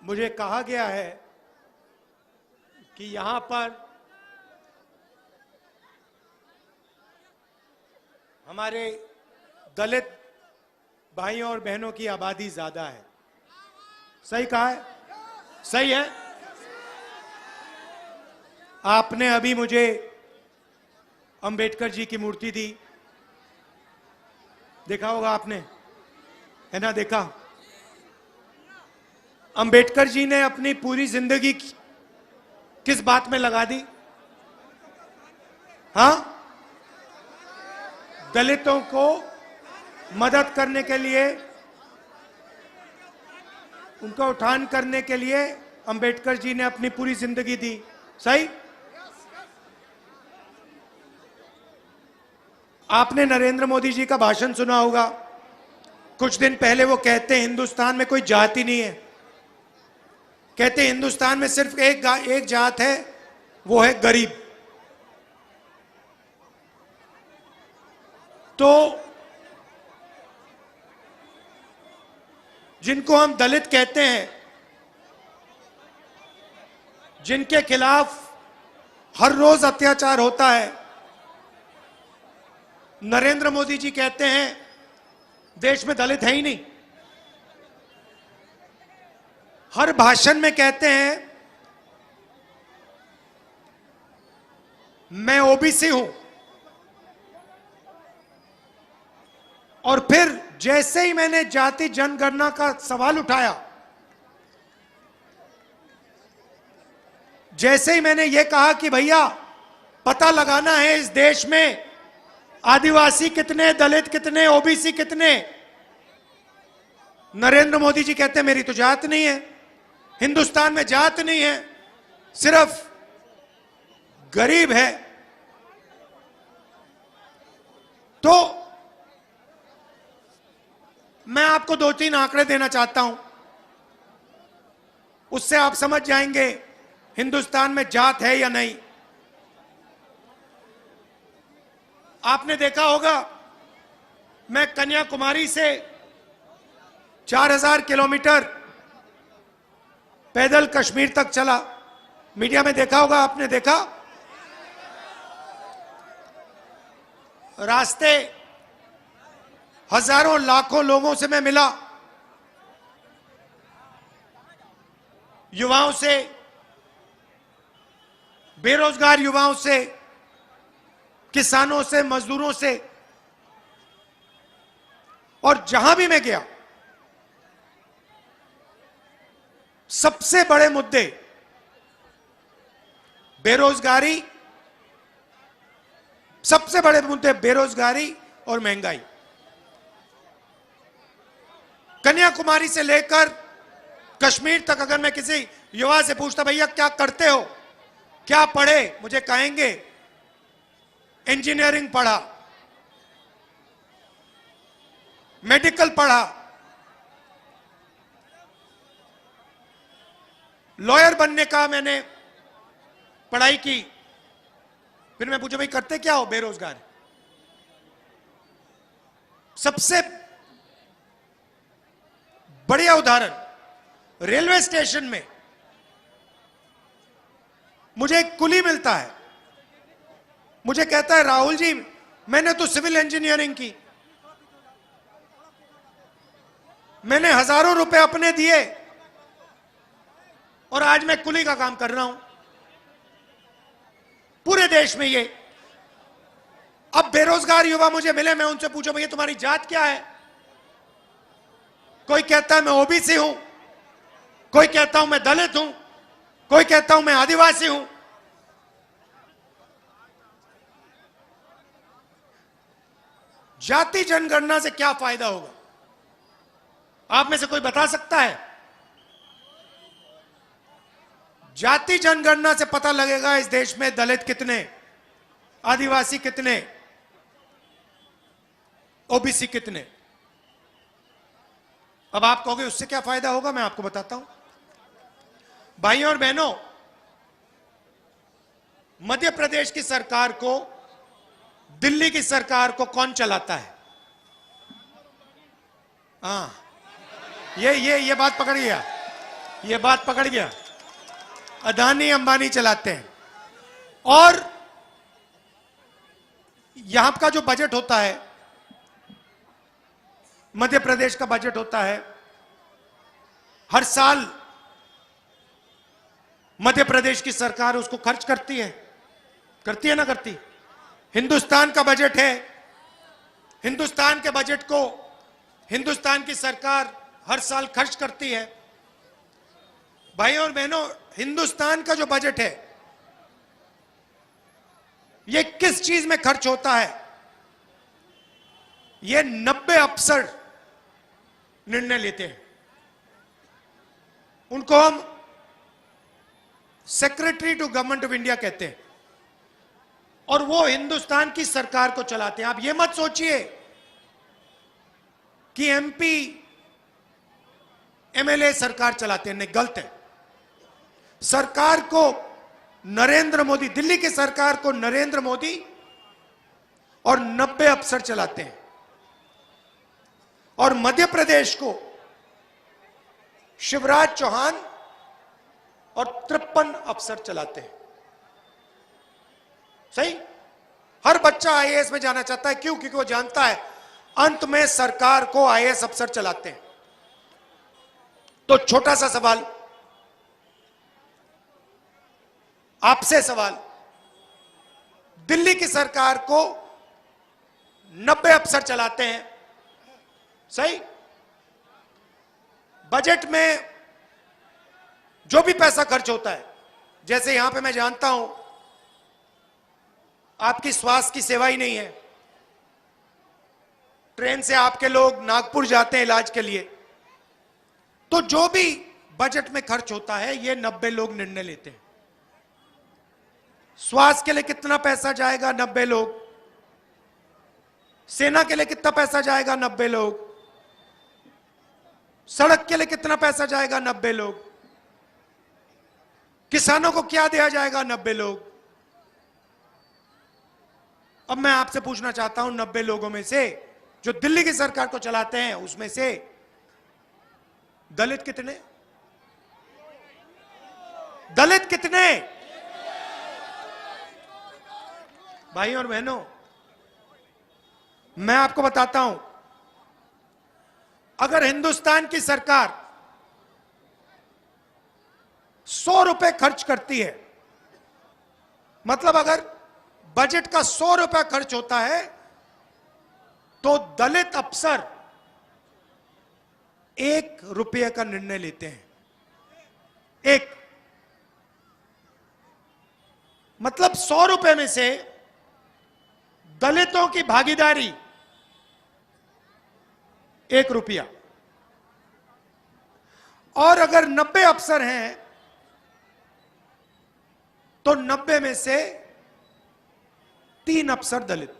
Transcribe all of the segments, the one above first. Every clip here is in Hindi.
मुझे कहा गया है कि यहां पर हमारे दलित भाइयों और बहनों की आबादी ज्यादा है। सही कहा है? सही है? आपने अभी मुझे अंबेडकर जी की मूर्ति दी, देखा होगा आपने, है ना? देखा। अंबेडकर जी ने अपनी पूरी जिंदगी किस बात में लगा दी? हां, दलितों को मदद करने के लिए, उनका उत्थान करने के लिए अंबेडकर जी ने अपनी पूरी जिंदगी दी। सही? आपने नरेंद्र मोदी जी का भाषण सुना होगा। कुछ दिन पहले वो कहते हैं हिंदुस्तान में कोई जाति नहीं है, कहते हैं हिंदुस्तान में सिर्फ एक जात है, वो है गरीब। तो जिनको हम दलित कहते हैं, जिनके खिलाफ हर रोज अत्याचार होता है, नरेंद्र मोदी जी कहते हैं देश में दलित है ही नहीं। हर भाषण में कहते हैं मैं ओबीसी हूं, और फिर जैसे ही मैंने जाति जनगणना का सवाल उठाया, जैसे ही मैंने यह कहा कि भैया पता लगाना है इस देश में आदिवासी कितने, दलित कितने, ओबीसी कितने, नरेंद्र मोदी जी कहते हैं मेरी तो जात नहीं है, हिंदुस्तान में जात नहीं है, सिर्फ गरीब है। तो मैं आपको 2-3 आंकड़े देना चाहता हूं, उससे आप समझ जाएंगे हिंदुस्तान में जात है या नहीं। आपने देखा होगा मैं कन्याकुमारी से 4000 किलोमीटर पैदल कश्मीर तक चला। मीडिया में देखा होगा, आपने देखा। रास्ते हजारों लाखों लोगों से मैं मिला, युवाओं से, बेरोजगार युवाओं से, किसानों से, मजदूरों से, और जहां भी मैं गया सबसे बड़े मुद्दे बेरोजगारी, सबसे बड़े मुद्दे बेरोजगारी और महंगाई। कन्याकुमारी से लेकर कश्मीर तक अगर मैं किसी युवा से पूछता भैया क्या करते हो, क्या पढ़े, मुझे कहेंगे इंजीनियरिंग पढ़ा, मेडिकल पढ़ा, लॉयर बनने का मैंने पढ़ाई की। फिर मैं पूछा भाई करते क्या हो? बेरोजगार। सबसे बढ़िया उदाहरण, रेलवे स्टेशन में मुझे एक कुली मिलता है, मुझे कहता है राहुल जी मैंने तो सिविल इंजीनियरिंग की, मैंने हजारों रुपए अपने दिए और आज मैं कुली का काम कर रहा हूं। पूरे देश में ये। अब बेरोजगार युवा मुझे मिले, मैं उनसे पूछूं भैया तुम्हारी जात क्या है? कोई कहता है मैं ओबीसी हूं, कोई कहता हूं मैं दलित हूं, कोई कहता हूं मैं आदिवासी हूं। जाति जनगणना से क्या फायदा होगा? आप में से कोई बता सकता है? जाति जनगणना से पता लगेगा इस देश में दलित कितने, आदिवासी कितने, ओबीसी कितने। अब आप कहोगे उससे क्या फायदा होगा, मैं आपको बताता हूं। भाइयों और बहनों, मध्य प्रदेश की सरकार को, दिल्ली की सरकार को कौन चलाता है? हाँ, ये बात पकड़िए। ये बात पकड़ गया। अदानी अंबानी चलाते हैं। और यहां का जो बजट होता है, मध्य प्रदेश का बजट होता है, हर साल मध्य प्रदेश की सरकार उसको खर्च करती है ना करती? हिंदुस्तान का बजट है, हिंदुस्तान के बजट को हिंदुस्तान की सरकार हर साल खर्च करती है। भाइयों और बहनों, हिंदुस्तान का जो बजट है ये किस चीज में खर्च होता है? ये 90 अफसर निर्णय लेते हैं। उनको हम secretary to government of India कहते हैं, और वो हिंदुस्तान की सरकार को चलाते हैं। आप ये मत सोचिए कि एमपी एमएलए सरकार चलाते हैं, नहीं, गलत है। सरकार को नरेंद्र मोदी, दिल्ली की सरकार को नरेंद्र मोदी और 90 अफसर चलाते हैं, और मध्य प्रदेश को शिवराज चौहान और 53 अफसर चलाते हैं। सही? हर बच्चा आईएएस में जाना चाहता है। क्यों? क्योंकि वो जानता है अंत में सरकार को आईएएस अफसर चलाते हैं। तो छोटा सा सवाल, आपसे सवाल, दिल्ली की सरकार को 90 अफसर चलाते हैं, सही? बजट में जो भी पैसा खर्च होता है, जैसे यहां पे मैं जानता हूं आपकी स्वास्थ्य की सेवा ही नहीं है, ट्रेन से आपके लोग नागपुर जाते हैं इलाज के लिए, तो जो भी बजट में खर्च होता है ये 90 लोग निर्णय लेते हैं। स्वास्थ्य के लिए कितना पैसा जाएगा? 90 लोग। सेना के लिए कितना पैसा जाएगा? 90 लोग। सड़क के लिए कितना पैसा जाएगा? 90 लोग। किसानों को क्या दिया जाएगा? 90 लोग। अब मैं आपसे पूछना चाहता हूं, 90 लोगों में से जो दिल्ली की सरकार को चलाते हैं, उसमें से दलित कितने? दलित कितने? भाइयों और बहनों, मैं आपको बताता हूं, अगर हिंदुस्तान की सरकार 100 रुपए खर्च करती है, मतलब अगर बजट का 100 रुपया खर्च होता है, तो दलित अफसर 1 रुपये का निर्णय लेते हैं। एक मतलब 100 रुपए में से दलितों की भागीदारी 1 रुपया। और अगर 90 अफसर हैं तो 90 में से 3 अफसर दलित।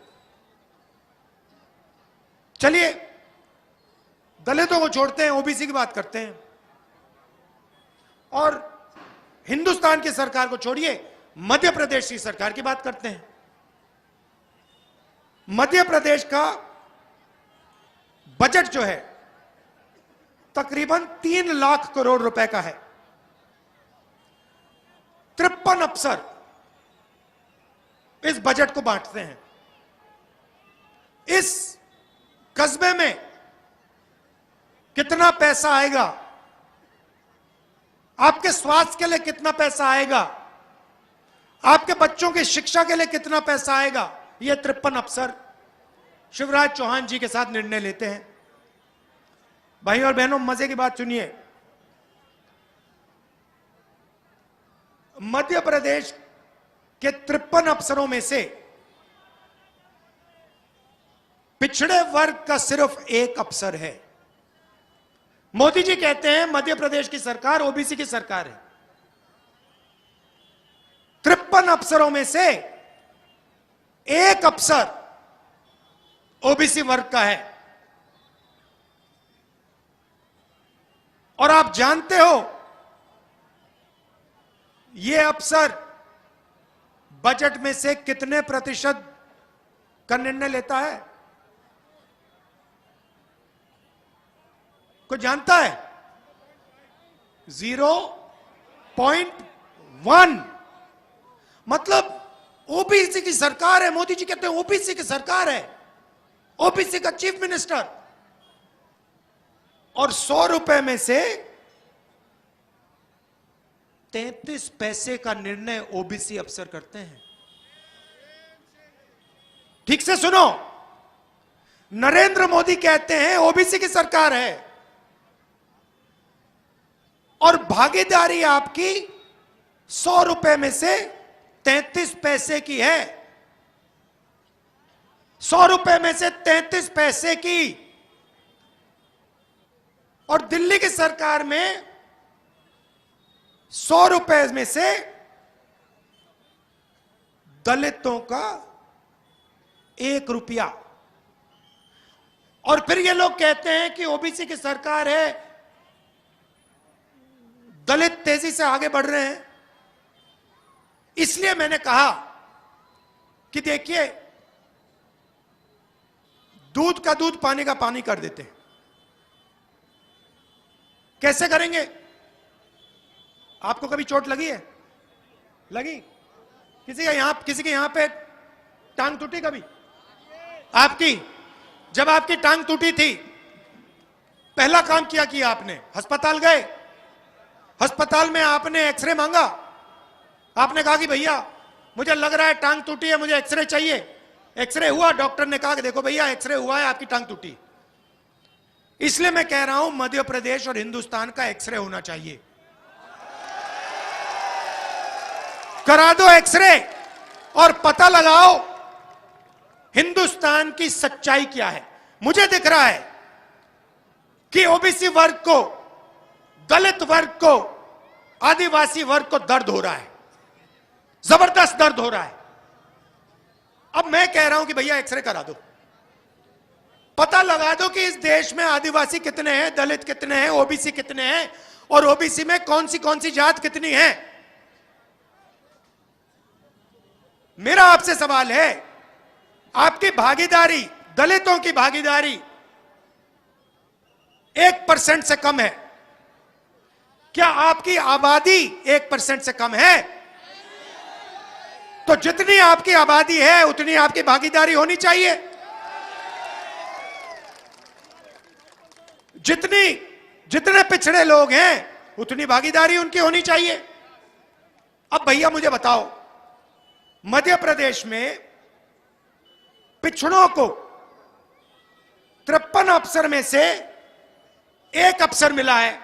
चलिए दलितों को छोड़ते हैं, ओबीसी की बात करते हैं, और हिंदुस्तान की सरकार को छोड़िए, मध्य प्रदेश की सरकार की बात करते हैं। मध्य प्रदेश का बजट जो है तकरीबन 3 लाख करोड़ रुपए का है। 53 अफसर इस बजट को बांटते हैं। इस कस्बे में कितना पैसा आएगा, आपके स्वास्थ्य के लिए कितना पैसा आएगा, आपके बच्चों की शिक्षा के लिए कितना पैसा आएगा, ये 53 अफसर शिवराज चौहान जी के साथ निर्णय लेते हैं। भाइयों और बहनों, मजे की बात सुनिए, मध्य प्रदेश के 53 अफसरों में से पिछड़े वर्ग का सिर्फ 1 अफसर है। मोदी जी कहते हैं मध्य प्रदेश की सरकार ओबीसी की सरकार है। 53 अफसरों में से 1 अफसर ओबीसी वर्ग का है। और आप जानते हो यह अफसर बजट में से कितने प्रतिशत का निर्णय लेता है? कोई जानता है? 0.1। मतलब ओबीसी की सरकार है। मोदी जी कहते हैं ओबीसी की सरकार है, ओबीसी का चीफ मिनिस्टर। और 100 रुपए में से 33 पैसे का निर्णय ओबीसी अफसर करते हैं। ठीक से सुनो, नरेंद्र मोदी कहते हैं ओबीसी की सरकार है और भागीदारी आपकी 100 रुपए में से 33 पैसे की है। 100 रुपए में से 33 पैसे की। और दिल्ली की सरकार में 100 रुपए में से दलितों का 1 रुपया। और फिर ये लोग कहते हैं कि ओबीसी की सरकार है, दलित तेजी से आगे बढ़ रहे हैं। इसलिए मैंने कहा कि देखिए, दूध का दूध पानी का पानी कर देते हैं। कैसे करेंगे? आपको कभी चोट लगी है? लगी? किसी के यहां पे टांग टूटी कभी? आपकी? जब आपकी टांग टूटी थी, पहला काम क्या किया आपने? अस्पताल गए। अस्पताल में आपने एक्सरे मांगा। आपने कहा कि भैया मुझे लग रहा है टांग टूटी है, मुझे एक्सरे चाहिए। एक्सरे हुआ, डॉक्टर ने कहा कि देखो भैया एक्सरे हुआ है, आपकी टांग टूटी। इसलिए मैं कह रहा हूं मध्य प्रदेश और हिंदुस्तान का एक्सरे होना चाहिए। करा दो एक्सरे और पता लगाओ हिंदुस्तान की सच्चाई क्या है। मुझे दिख रहा है कि ओबीसी वर्ग को, दलित वर्ग को, आदिवासी वर्ग को दर्द हो रहा है, जबरदस्त दर्द हो रहा है। अब मैं कह रहा हूं कि भैया एक्सरे करा दो, पता लगा दो कि इस देश में आदिवासी कितने हैं, दलित कितने हैं, ओबीसी कितने हैं और ओबीसी में कौन सी जात कितनी है। मेरा आपसे सवाल है, आपकी भागीदारी, दलितों की भागीदारी 1% से कम है। क्या आपकी आबादी 1% से कम है? तो जितनी आपकी आबादी है उतनी आपकी भागीदारी होनी चाहिए। जितने पिछड़े लोग हैं उतनी भागीदारी उनकी होनी चाहिए। अब भैया मुझे बताओ, मध्य प्रदेश में पिछड़ों को 53 अफसर में से 1 अफसर मिला है।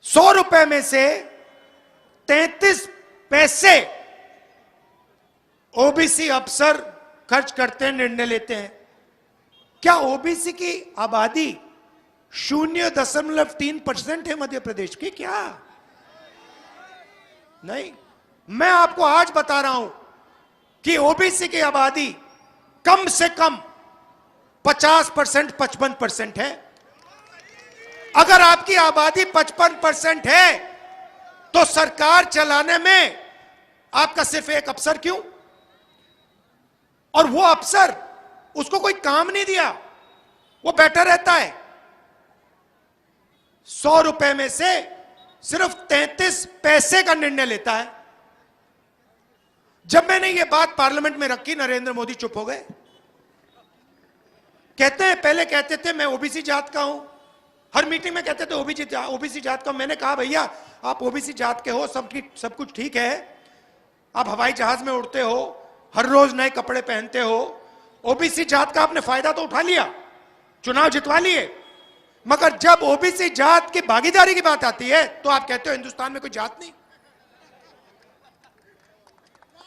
100 रुपए में से 33 पैसे ओबीसी अफसर खर्च करते हैं, निर्णय लेते हैं। क्या ओबीसी की आबादी 0.3% है मध्य प्रदेश की? क्या नहीं? मैं आपको आज बता रहा हूं कि ओबीसी की आबादी कम से कम 50%, 55% है। अगर आपकी आबादी 55% है तो सरकार चलाने में आपका सिर्फ 1 अफसर क्यों? और वो अफसर, उसको कोई काम नहीं दिया, वो बैठा रहता है। 100 रुपए में से सिर्फ 33 पैसे का निर्णय लेता है। जब मैंने ये बात पार्लियामेंट में रखी, नरेंद्र मोदी चुप हो गए। कहते हैं, पहले कहते थे मैं ओबीसी जात का हूं, हर मीटिंग में कहते थे ओबीसी जात का। मैंने कहा भैया आप ओबीसी जात के हो, सब कुछ ठीक है, आप हवाई जहाज में उड़ते हो, हर रोज नए कपड़े पहनते हो, ओबीसी जात का आपने फायदा तो उठा लिया, चुनाव जितवा लिए। मगर जब ओबीसी जात की भागीदारी की बात आती है तो आप कहते हो हिंदुस्तान में कोई जात नहीं,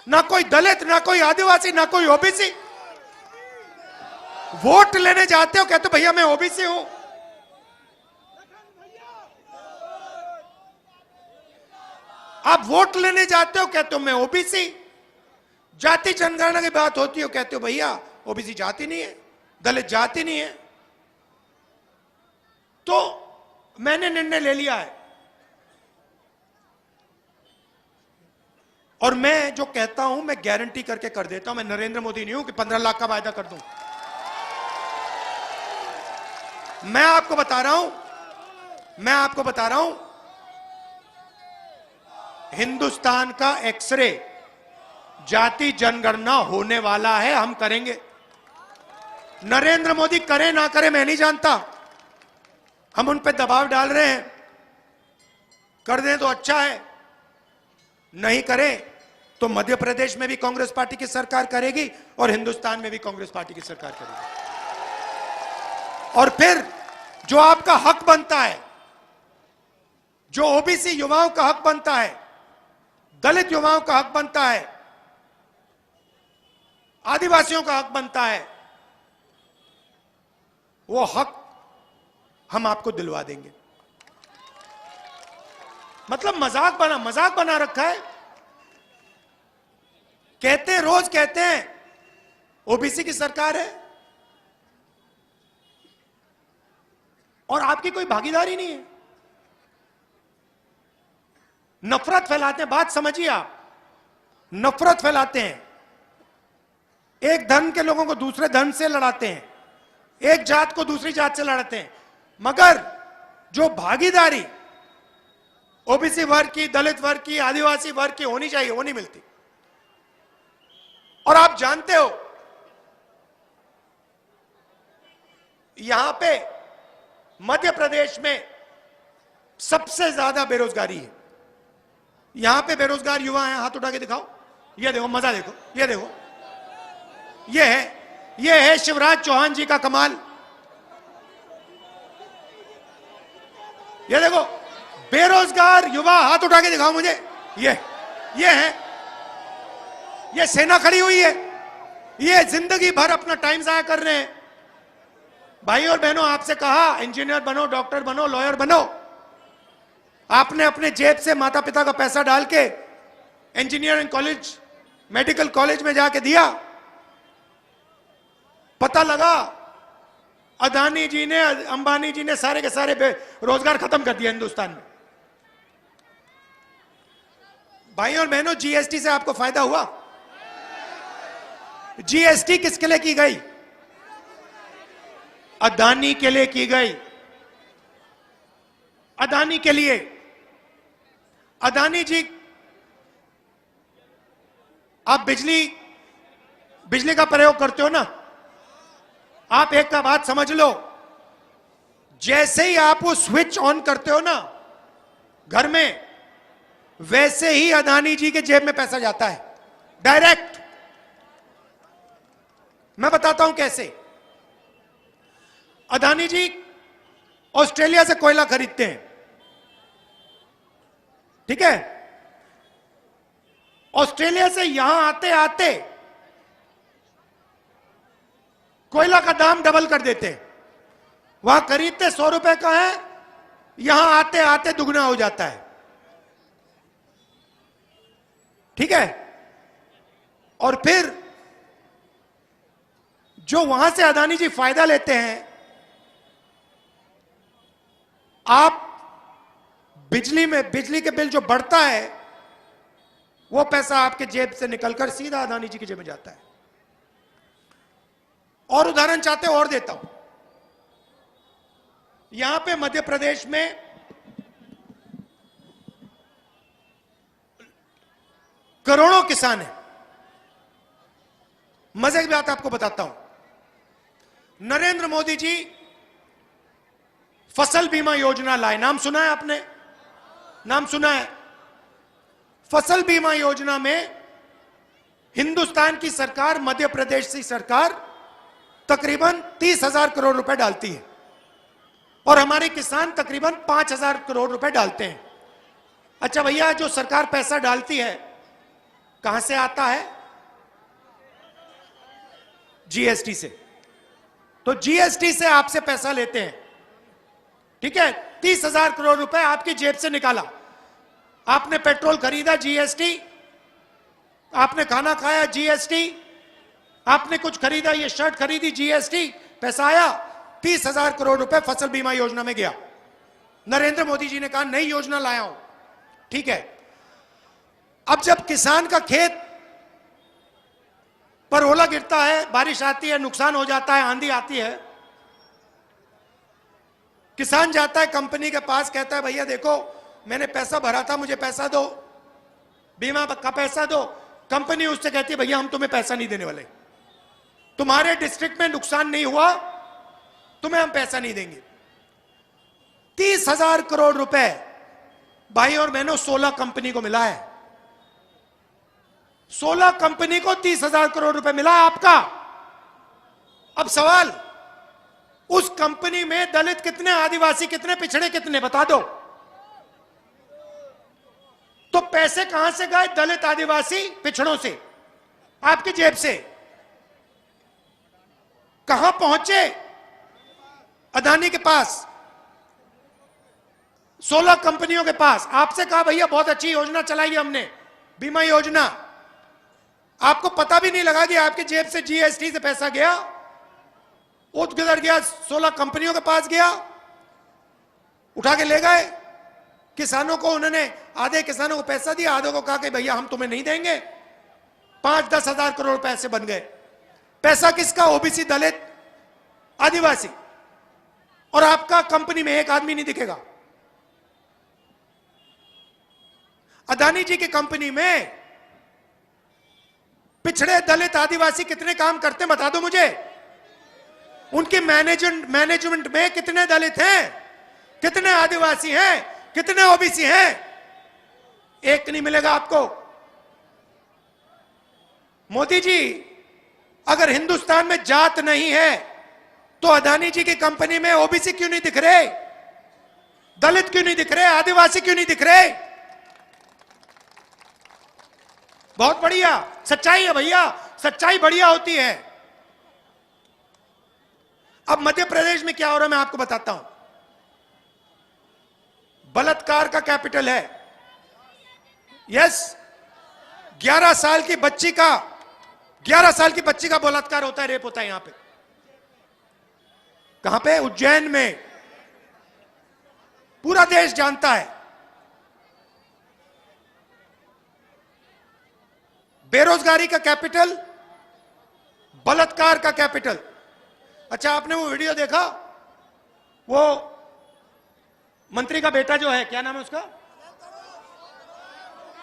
ना कोई दलित, ना कोई आदिवासी, ना कोई ओबीसी। वोट लेने जाते हो कहते हो भैया मैं ओबीसी हूं। आप वोट लेने जाते हो कहते हो मैं ओबीसी। जाति जनगणना की बात होती है कहते हो भैया ओबीसी जाति नहीं है, दलित जाति नहीं है। तो मैंने निर्णय ले लिया है और मैं जो कहता हूं मैं गारंटी करके कर देता हूं। मैं नरेंद्र मोदी नहीं हूं कि 15 लाख का वायदा कर दूं। मैं आपको बता रहा हूं मैं आपको बता रहा हूं, हिंदुस्तान का एक्सरे जाति जनगणना होने वाला है, हम करेंगे। नरेंद्र मोदी करे ना करे मैं नहीं जानता, हम उन पे दबाव डाल रहे हैं, कर दें तो अच्छा है, नहीं करे तो मध्य प्रदेश में भी कांग्रेस पार्टी की सरकार करेगी और हिंदुस्तान में भी कांग्रेस पार्टी की सरकार करेगी। और फिर जो आपका हक बनता है, जो ओबीसी युवाओं का हक बनता है, दलित युवाओं का हक बनता है, आदिवासियों का हक बनता है, वो हक हम आपको दिलवा देंगे। मतलब मजाक बना रखा है। रोज कहते हैं ओबीसी की सरकार है और आपकी कोई भागीदारी नहीं है। नफरत फैलाते हैं, बात समझिए आप, नफरत फैलाते हैं, एक धर्म के लोगों को दूसरे धर्म से लड़ाते हैं, एक जात को दूसरी जात से लड़ाते हैं, मगर जो भागीदारी ओबीसी वर्ग की, दलित वर्ग की, आदिवासी वर्ग की होनी चाहिए वो नहीं मिलती। और आप जानते हो यहां पे मध्य प्रदेश में सबसे ज्यादा बेरोजगारी है। यहां पे बेरोजगार युवा हैं, हाथ उठा के दिखाओ, ये देखो, मजा देखो, ये देखो, ये है शिवराज चौहान जी का कमाल। ये देखो बेरोजगार युवा, हाथ उठा के दिखाओ मुझे, ये है, ये सेना खड़ी हुई है, ये जिंदगी भर अपना टाइम जाया कर रहे हैं। भाई और बहनों, आपसे कहा इंजीनियर बनो, डॉक्टर बनो, लॉयर बनो, आपने अपने जेब से माता पिता का पैसा डाल के इंजीनियरिंग कॉलेज, मेडिकल कॉलेज में जाके दिया, पता लगा अदानी जी ने, अंबानी जी ने सारे के सारे रोजगार खत्म कर दिया हिंदुस्तान में। भाई और बहनों, जीएसटी से आपको फायदा हुआ? जीएसटी किसके लिए की गई? अदानी के लिए की गई, अदानी के लिए। अदानी जी, आप बिजली का प्रयोग करते हो ना, आप एक का बात समझ लो, जैसे ही आप वो स्विच ऑन करते हो ना घर में, वैसे ही अदानी जी के जेब में पैसा जाता है डायरेक्ट। मैं बताता हूं कैसे। अदानी जी ऑस्ट्रेलिया से कोयला खरीदते हैं, ठीक है? ऑस्ट्रेलिया से यहां आते आते कोयला का दाम डबल कर देते हैं। वहां खरीदते 100 रुपए का है, यहां आते आते दुगना हो जाता है, ठीक है? और फिर जो वहां से अदानी जी फायदा लेते हैं, आप बिजली के बिल जो बढ़ता है, वो पैसा आपके जेब से निकलकर सीधा अदानी जी की जेब में जाता है। और उदाहरण चाहते हो और देता हूं। यहां पे मध्य प्रदेश में करोड़ों किसान हैं। मजे की बात आपको बताता हूं। नरेंद्र मोदी जी फसल बीमा योजना लाए, नाम सुना है आपने? नाम सुना है? फसल बीमा योजना में हिंदुस्तान की सरकार, मध्य प्रदेश की सरकार तकरीबन 30,000 करोड़ रुपए डालती है और हमारे किसान तकरीबन 5,000 करोड़ रुपए डालते हैं। अच्छा भैया, जो सरकार पैसा डालती है कहां से आता है? जीएसटी से। तो जीएसटी से आपसे पैसा लेते हैं, ठीक है? 30,000 करोड़ रुपए आपकी जेब से निकाला, आपने पेट्रोल खरीदा जीएसटी, आपने खाना खाया जीएसटी, आपने कुछ खरीदा, ये शर्ट खरीदी जीएसटी, पैसा आया 30,000 करोड़ रुपए फसल बीमा योजना में गया। नरेंद्र मोदी जी ने कहा नई योजना लाया हूं, ठीक है? अब जब किसान का खेत पर ओला गिरता है, बारिश आती है, नुकसान हो जाता है, आंधी आती है, किसान जाता है कंपनी के पास, कहता है भैया देखो मैंने पैसा भरा था, मुझे पैसा दो, बीमा का पैसा दो। कंपनी उससे कहती है भैया हम तुम्हें पैसा नहीं देने वाले, तुम्हारे डिस्ट्रिक्ट में नुकसान नहीं हुआ, तुम्हें हम पैसा नहीं देंगे। 30,000 करोड़ रुपए भाई और बहनों 16 कंपनी को मिला है। 16 कंपनी को 30,000 करोड़ रुपए मिला है आपका। अब सवाल, उस कंपनी में दलित कितने, आदिवासी कितने, पिछड़े कितने, बता दो। तो पैसे कहां से गए? दलित, आदिवासी, पिछड़ों से, आपकी जेब से। कहां पहुंचे? अदानी के पास, 16 कंपनियों के पास। आपसे कहा भैया बहुत अच्छी योजना चलाई हमने, बीमा योजना। आपको पता भी नहीं लगा कि आपके जेब से जीएसटी से पैसा गया, गुजर गया, 16 कंपनियों के पास गया, उठा के ले गए। किसानों को उन्होंने, आधे किसानों को पैसा दिया, आधे को कहा कि भैया हम तुम्हें नहीं देंगे। 5-10 हजार करोड़ पैसे बन गए। पैसा किसका? ओबीसी, दलित, आदिवासी। और आपका कंपनी में एक आदमी नहीं दिखेगा। अदानी जी की कंपनी में पिछड़े, दलित, आदिवासी कितने काम करते हैं बता दो मुझे। उनके मैनेजमेंट में कितने दलित हैं, कितने आदिवासी हैं, कितने ओबीसी हैं? एक नहीं मिलेगा आपको। मोदी जी, अगर हिंदुस्तान में जात नहीं है तो अदानी जी की कंपनी में ओबीसी क्यों नहीं दिख रहे, दलित क्यों नहीं दिख रहे, आदिवासी क्यों नहीं दिख रहे? बहुत बढ़िया, सच्चाई है भैया, सच्चाई बढ़िया होती है। अब मध्य प्रदेश में क्या हो रहा है मैं आपको बताता हूं। बलात्कार का कैपिटल है। यस, 11 साल की बच्ची का बलात्कार होता है, रेप होता है यहां पे। कहां पे? उज्जैन में। पूरा देश जानता है। बेरोजगारी का कैपिटल, बलात्कार का कैपिटल। अच्छा, आपने वो वीडियो देखा? वो मंत्री का बेटा जो है, क्या नाम है उसका,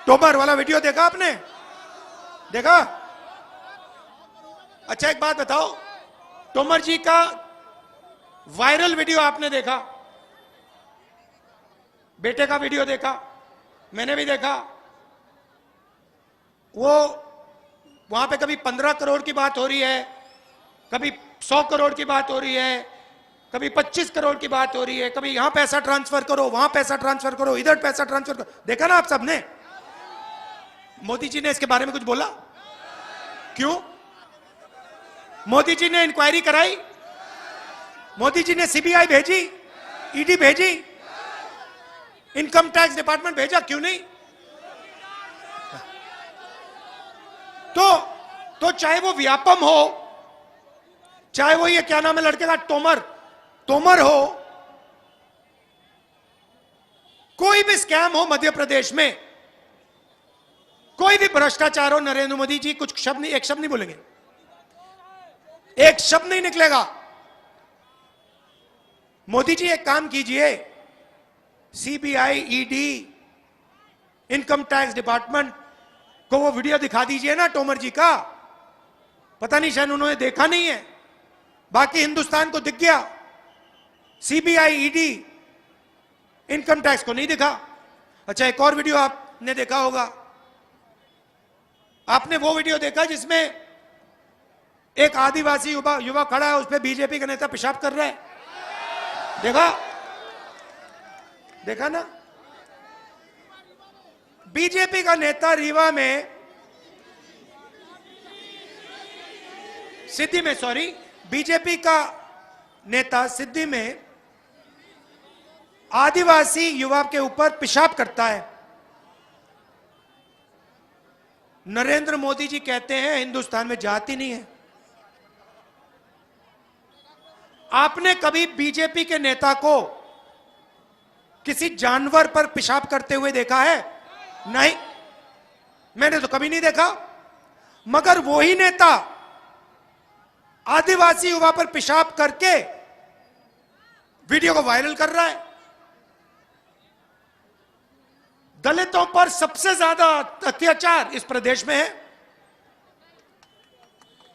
तोमर वाला वीडियो देखा आपने? देखा? अच्छा एक बात बताओ, तोमर जी का वायरल वीडियो आपने देखा? बेटे का वीडियो देखा? मैंने भी देखा। वो वहां पे कभी 15 करोड़ की बात हो रही है, कभी 100 करोड़ की बात हो रही है, कभी 25 करोड़ की बात हो रही है, कभी यहां पैसा ट्रांसफर करो, वहां पैसा ट्रांसफर करो, इधर पैसा ट्रांसफर करो। देखा ना आप सबने? मोदी जी ने इसके बारे में कुछ बोला? क्यों? मोदी जी ने इंक्वायरी कराई? मोदी जी ने सीबीआई भेजी, ईडी भेजी, इनकम टैक्स डिपार्टमेंट भेजा? क्यों नहीं? तो चाहे वो व्यापम हो, चाहे वो ये क्या नाम है लड़के का, तोमर हो, कोई भी स्कैम हो मध्य प्रदेश में, कोई भी भ्रष्टाचार हो, नरेंद्र मोदी जी कुछ शब्द नहीं, एक शब्द नहीं बोलेंगे, एक शब्द नहीं निकलेगा। मोदी जी एक काम कीजिए, CBI, ED, income tax department को वो वीडियो दिखा दीजिए ना तोमर जी का। पता नहीं शायद उन्होंने देखा नहीं है, बाकी हिंदुस्तान को दिख गया। सीबीआई, ईडी, इनकम टैक्स को नहीं दिखा। अच्छा एक और वीडियो आपने देखा होगा, आपने वो वीडियो देखा जिसमें एक आदिवासी युवा खड़ा है, उस पर बीजेपी का नेता पेशाब कर रहा है? देखा ना? बीजेपी का नेता रीवा में, सिद्धि में, सॉरी, बीजेपी का नेता सिद्धि में आदिवासी युवा के ऊपर पेशाब करता है। नरेंद्र मोदी जी कहते हैं हिंदुस्तान में जाति नहीं है। आपने कभी बीजेपी के नेता को किसी जानवर पर पेशाब करते हुए देखा है? नहीं, मैंने तो कभी नहीं देखा। मगर वही नेता आदिवासी युवा पर पेशाब करके वीडियो को वायरल कर रहा है। दलितों पर सबसे ज्यादा अत्याचार इस प्रदेश में है।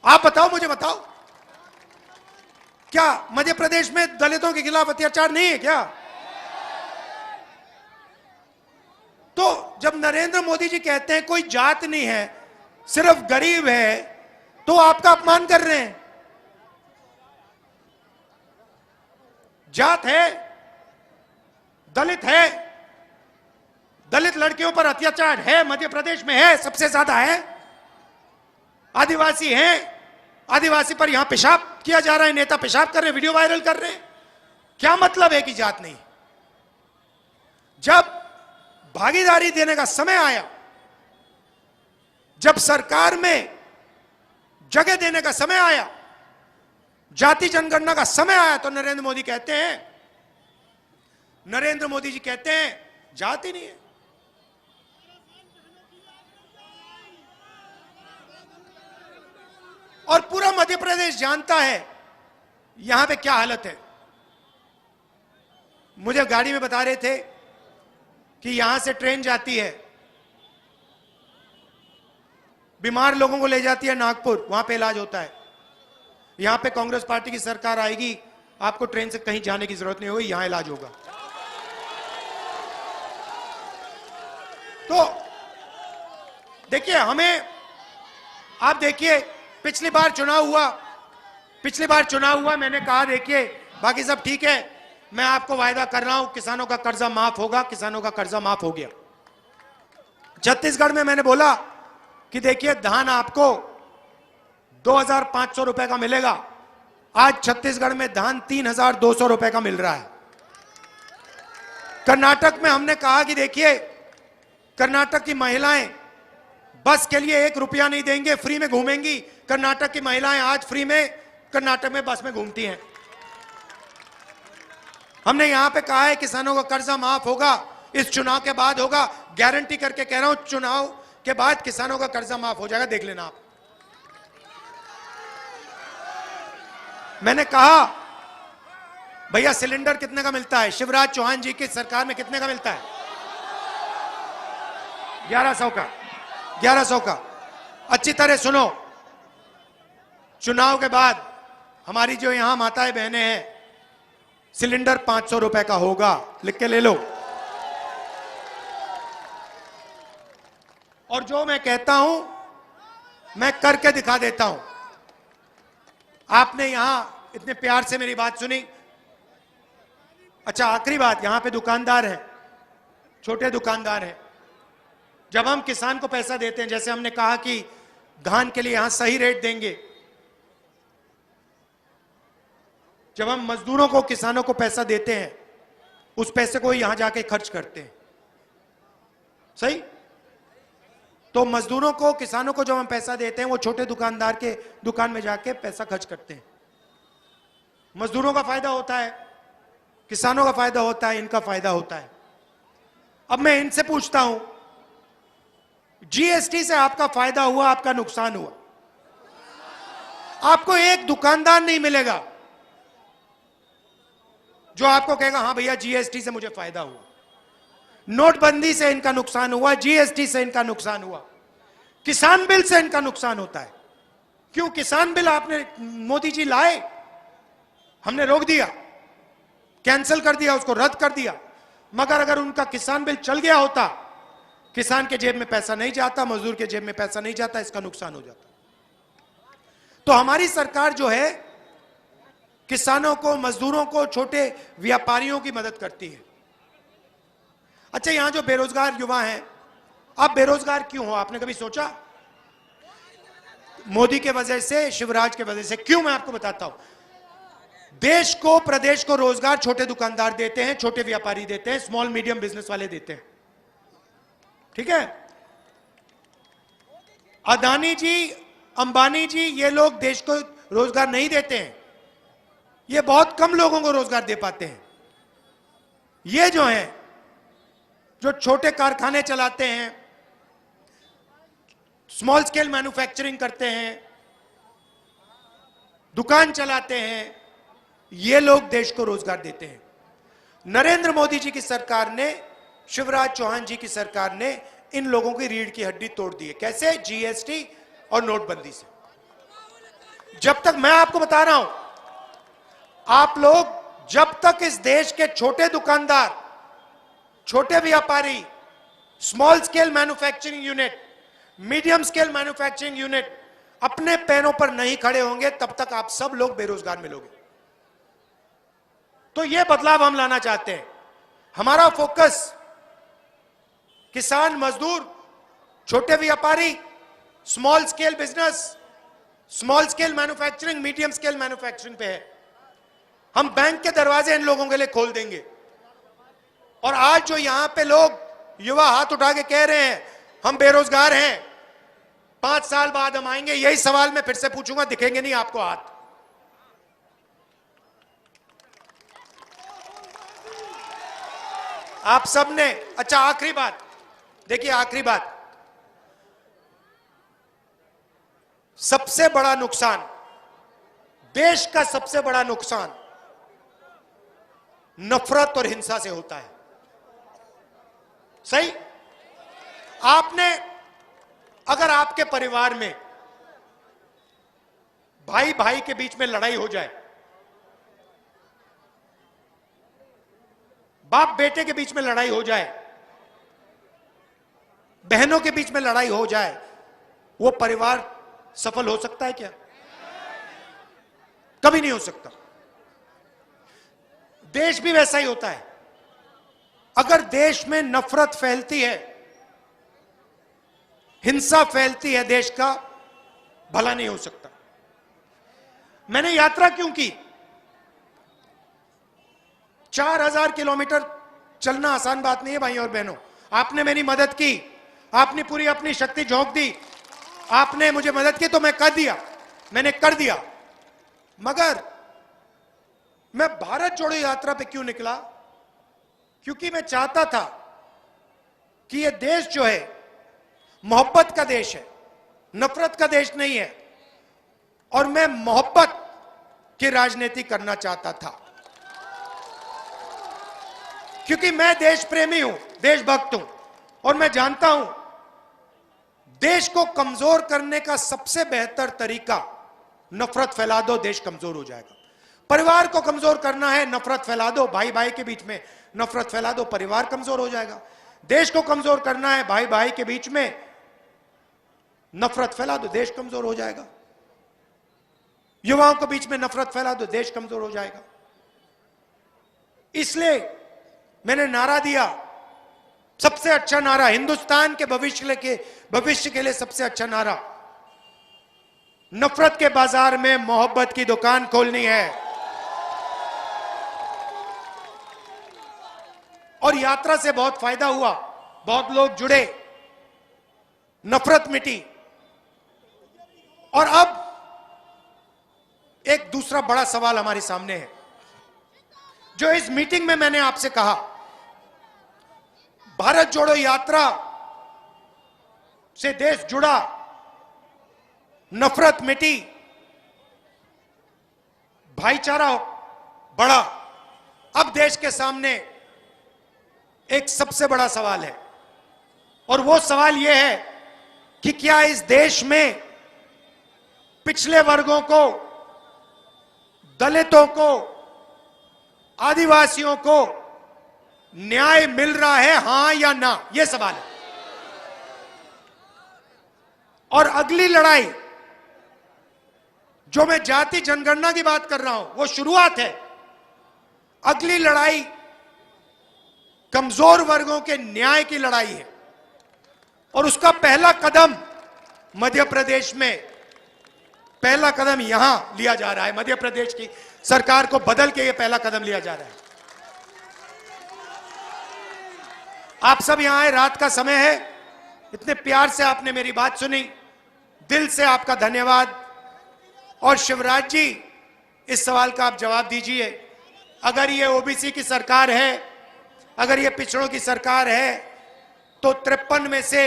आप बताओ, मुझे बताओ, क्या मध्य प्रदेश में दलितों के खिलाफ अत्याचार नहीं है क्या? तो जब नरेंद्र मोदी जी कहते हैं कोई जात नहीं है, सिर्फ गरीब है, तो आपका अपमान कर रहे हैं। जात है, दलित है, दलित लड़कियों पर अत्याचार है, मध्य प्रदेश में है, सबसे ज्यादा है। आदिवासी हैं, आदिवासी पर यहां पेशाब किया जा रहा है, नेता पेशाब कर रहे हैं, वीडियो वायरल कर रहे हैं। क्या मतलब है कि जात नहीं? जब भागीदारी देने का समय आया, जब सरकार में जगह देने का समय आया, जाति जनगणना का समय आया, तो नरेंद्र मोदी जी कहते हैं जात ही नहीं है। और पूरा मध्य प्रदेश जानता है यहां पे क्या हालत है। मुझे गाड़ी में बता रहे थे कि यहां से ट्रेन जाती है, बीमार लोगों को ले जाती है नागपुर, वहां पे इलाज होता है। यहां पे कांग्रेस पार्टी की सरकार आएगी, आपको ट्रेन से कहीं जाने की जरूरत नहीं होगी, यहां इलाज होगा। तो देखिए, हमें, आप देखिए, पिछली बार चुनाव हुआ, मैंने कहा देखिए बाकी सब ठीक है, मैं आपको वायदा कर रहा हूं किसानों का कर्जा माफ होगा। किसानों का कर्जा माफ हो गया। छत्तीसगढ़ में मैंने बोला कि देखिए धान आपको 2,500 रुपए का मिलेगा। आज छत्तीसगढ़ में धान 3,200 रुपए का मिल रहा है। कर्नाटक में हमने कहा कि देखिए कर्नाटक की महिलाएं बस के लिए 1 रुपया नहीं देंगे, फ्री में घूमेंगी। कर्नाटक की महिलाएं आज फ्री में कर्नाटक में बस में घूमती हैं। हमने यहां पे कहा है किसानों का कर्जा माफ होगा, इस चुनाव के बाद होगा। गारंटी करके कह रहा हूं, चुनाव के बाद किसानों का कर्जा माफ हो जाएगा, देख लेना आप। मैंने कहा भैया सिलेंडर कितने का मिलता है? शिवराज चौहान जी की सरकार में कितने का मिलता है? 1100 का। 1100 का। अच्छी तरह सुनो, चुनाव के बाद हमारी जो यहां माताएं बहनें हैं, सिलेंडर 500 रुपए का होगा, लिख के ले लो। और जो मैं कहता हूं मैं करके दिखा देता हूं। आपने यहां इतने प्यार से मेरी बात सुनी। अच्छा, आखिरी बात, यहां पे दुकानदार हैं, छोटे दुकानदार हैं। जब हम किसान को पैसा देते हैं, जैसे हमने कहा कि धान के लिए यहां सही रेट देंगे, जब हम मजदूरों को, किसानों को पैसा देते हैं, उस पैसे को यहां जाके खर्च करते हैं, सही? तो मजदूरों को, किसानों को जब हम पैसा देते हैं, वो छोटे दुकानदार के दुकान में जाके पैसा खर्च करते हैं। मजदूरों का फायदा होता है, किसानों का फायदा होता है, इनका फायदा होता है। अब मैं इनसे पूछता हूं, जीएसटी से आपका फायदा हुआ, आपका नुकसान हुआ? आपको एक दुकानदार नहीं मिलेगा जो आपको कहेगा हाँ भैया जीएसटी से मुझे फायदा हुआ। नोटबंदी से इनका नुकसान हुआ, जीएसटी से इनका नुकसान हुआ, किसान बिल से इनका नुकसान होता है। क्यों? किसान बिल आपने, मोदी जी लाए, हमने रोक दिया, कैंसिल कर दिया, उसको रद्द कर दिया। मगर अगर उनका किसान बिल चल गया होता, किसान के जेब में पैसा नहीं जाता, मजदूर के जेब में पैसा नहीं जाता, इसका नुकसान हो जाता। तो हमारी सरकार जो है किसानों को, मजदूरों को, छोटे व्यापारियों की मदद करती है। अच्छा, यहां जो बेरोजगार युवा हैं, आप बेरोजगार क्यों हो? आपने कभी सोचा? मोदी के वजह से, शिवराज के वजह से। क्यों? मैं आपको बताता हूं। देश को, प्रदेश को रोजगार छोटे दुकानदार देते हैं, छोटे व्यापारी देते हैं, स्मॉल मीडियम बिजनेस वाले देते हैं, ठीक है? अदानी जी, अंबानी जी, ये लोग देश को रोजगार नहीं देते हैं। ये बहुत कम लोगों को रोजगार दे पाते हैं। ये जो हैं, जो छोटे कारखाने चलाते हैं, स्मॉल स्केल मैन्युफैक्चरिंग करते हैं, दुकान चलाते हैं, ये लोग देश को रोजगार देते हैं। नरेंद्र मोदी जी की सरकार ने, शिवराज चौहान जी की सरकार ने इन लोगों की रीढ़ की हड्डी तोड़ दी है। कैसे? जीएसटी और नोटबंदी से। जब तक, मैं आपको बता रहा हूं, आप लोग जब तक इस देश के छोटे दुकानदार, छोटे व्यापारी, small scale manufacturing unit, medium scale manufacturing unit अपने पैरों पर नहीं खड़े होंगे, तब तक आप सब लोग बेरोजगार मिलोगे। तो यह बदलाव हम लाना चाहते हैं। हमारा फोकस किसान, मजदूर, छोटे व्यापारी, small scale business, small scale manufacturing, medium scale manufacturing पे है। हम बैंक के दरवाजे इन लोगों के लिए खोल देंगे। और आज जो यहां पे लोग, युवा हाथ उठा के कह रहे हैं हम बेरोजगार हैं, 5 साल बाद हम आएंगे, यही सवाल मैं फिर से पूछूंगा, दिखेंगे नहीं आपको हाथ? आप सबने, अच्छा आखिरी बात देखिए, आखिरी बात, सबसे बड़ा नुकसान, देश का सबसे बड़ा नुकसान नफरत और हिंसा से होता है। सही? आपने, अगर आपके परिवार में भाई भाई के बीच में लड़ाई हो जाए, बाप बेटे के बीच में लड़ाई हो जाए, बहनों के बीच में लड़ाई हो जाए, वो परिवार सफल हो सकता है क्या? कभी नहीं हो सकता। देश भी वैसा ही होता है। अगर देश में नफरत फैलती है, हिंसा फैलती है, देश का भला नहीं हो सकता। मैंने यात्रा क्यों की? 4000 किलोमीटर चलना आसान बात नहीं है भाइयों और बहनों। आपने मेरी मदद की, आपने पूरी अपनी शक्ति झोंक दी, आपने मुझे मदद की तो मैं कर दिया, मैंने कर दिया। मगर मैं भारत जोड़ो यात्रा पे क्यों निकला? क्योंकि मैं चाहता था कि यह देश जो है मोहब्बत का देश है, नफरत का देश नहीं है। और मैं मोहब्बत की राजनीति करना चाहता था, क्योंकि मैं देश प्रेमी हूं, देशभक्त हूं, और मैं जानता हूं देश को कमजोर करने का सबसे बेहतर तरीका नफरत फैला दो, देश कमजोर हो जाएगा। परिवार को कमजोर करना है, नफरत फैला दो, भाई भाई के बीच में नफरत फैला दो, परिवार कमजोर हो जाएगा। देश को कमजोर करना है, भाई भाई के बीच में नफरत फैला दो, देश कमजोर हो जाएगा। युवाओं के बीच में नफरत फैला दो, देश कमजोर हो जाएगा। इसलिए मैंने नारा दिया, सबसे अच्छा नारा, हिंदुस्तान के भविष्य के लिए सबसे अच्छा नारा, नफरत के बाजार में मोहब्बत की दुकान खोलनी है। और यात्रा से बहुत फायदा हुआ, बहुत लोग जुड़े, नफरत मिटी। और अब एक दूसरा बड़ा सवाल हमारे सामने है, जो इस मीटिंग में मैंने आपसे कहा, भारत जोड़ो यात्रा से देश जुड़ा, नफरत मिटी, भाईचारा बढ़ा। अब देश के सामने एक सबसे बड़ा सवाल है, और वो सवाल यह है कि क्या इस देश में पिछले वर्गों को, दलितों को, आदिवासियों को न्याय मिल रहा है, हां या ना? यह सवाल है। और अगली लड़ाई, जो मैं जाति जनगणना की बात कर रहा हूं, वो शुरुआत है। अगली लड़ाई कमजोर वर्गों के न्याय की लड़ाई है, और उसका पहला कदम मध्य प्रदेश में, पहला कदम यहां लिया जा रहा है। मध्य प्रदेश की सरकार को बदल के यह पहला कदम लिया जा रहा है। आप सब यहां आए, रात का समय है, इतने प्यार से आपने मेरी बात सुनी, दिल से आपका धन्यवाद। और शिवराज जी, इस सवाल का आप जवाब दीजिए। अगर ये ओबीसी की सरकार है, अगर ये पिछड़ों की सरकार है, तो 53 में से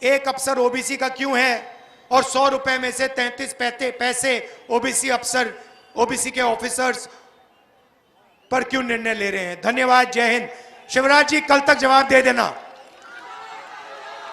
एक अफसर ओबीसी का क्यों है, और 100 रुपए में से 33 पैसे ओबीसी अफसर, ओबीसी के ऑफिसर्स पर क्यों निर्णय ले रहे हैं। धन्यवाद, जय हिंद। शिवराज जी कल तक जवाब दे देना।